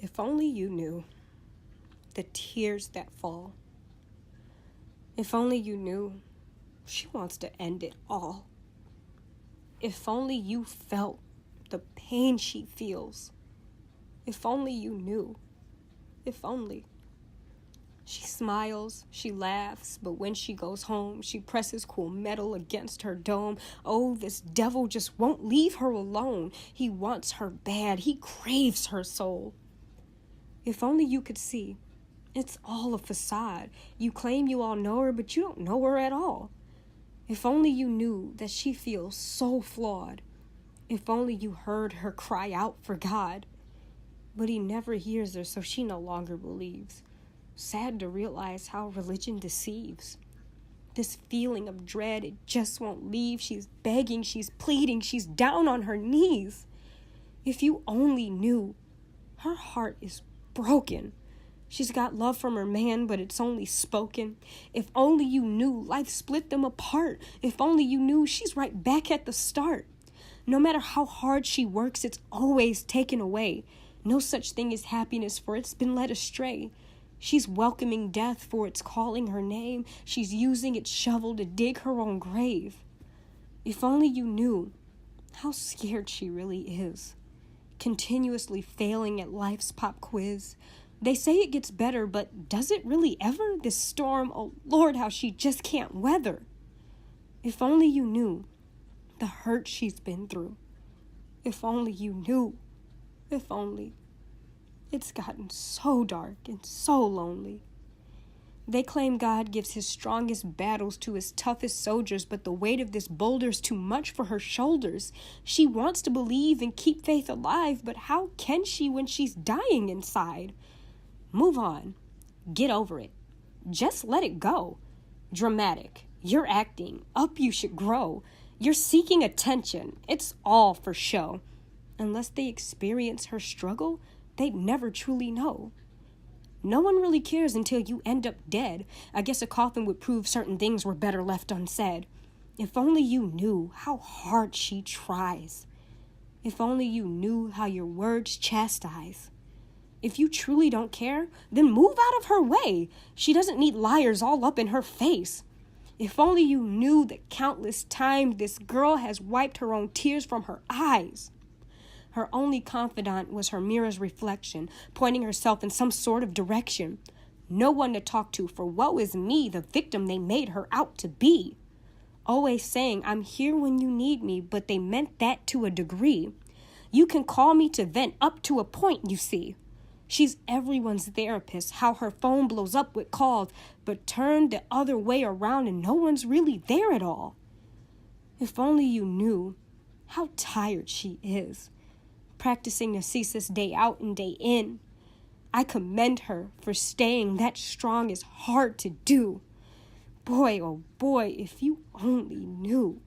If only you knew the tears that fall. If only you knew she wants to end it all. If only you felt the pain she feels. If only you knew. If only. She smiles, she laughs, but when she goes home, she presses cool metal against her dome. Oh, this devil just won't leave her alone. He wants her bad. He craves her soul. If only you could see. It's all a facade. You claim you all know her, but you don't know her at all. If only you knew that she feels so flawed. If only you heard her cry out for God. But he never hears her, so she no longer believes. Sad to realize how religion deceives. This feeling of dread, it just won't leave. She's begging, she's pleading, she's down on her knees. If you only knew, her heart is broken. She's got love from her man, but it's only spoken. If only you knew life split them apart. If only you knew she's right back at the start. No matter how hard she works, it's always taken away. No such thing as happiness, for it's been led astray. She's welcoming death, for it's calling her name. She's using its shovel to dig her own grave. If only you knew how scared she really is. Continuously failing at life's pop quiz. They say it gets better, but does it really ever? This storm, oh Lord, how she just can't weather. If only you knew the hurt she's been through. If only you knew. If only. It's gotten so dark and so lonely. They claim God gives his strongest battles to his toughest soldiers, but the weight of this boulder's too much for her shoulders. She wants to believe and keep faith alive, but how can she when she's dying inside? Move on. Get over it. Just let it go. Dramatic. You're acting. Up you should grow. You're seeking attention. It's all for show. Unless they experience her struggle, they'd never truly know. No one really cares until you end up dead. I guess a coffin would prove certain things were better left unsaid. If only you knew how hard she tries. If only you knew how your words chastise. If you truly don't care, then move out of her way. She doesn't need liars all up in her face. If only you knew the countless times this girl has wiped her own tears from her eyes. Her only confidant was her mirror's reflection, pointing herself in some sort of direction. No one to talk to, for woe is me, the victim they made her out to be. Always saying, I'm here when you need me, but they meant that to a degree. You can call me to vent up to a point, you see. She's everyone's therapist, how her phone blows up with calls, but turned the other way around and no one's really there at all. If only you knew how tired she is. Practicing Narcissus day out and day in. I commend her for staying that strong is hard to do. Boy, oh boy, if you only knew.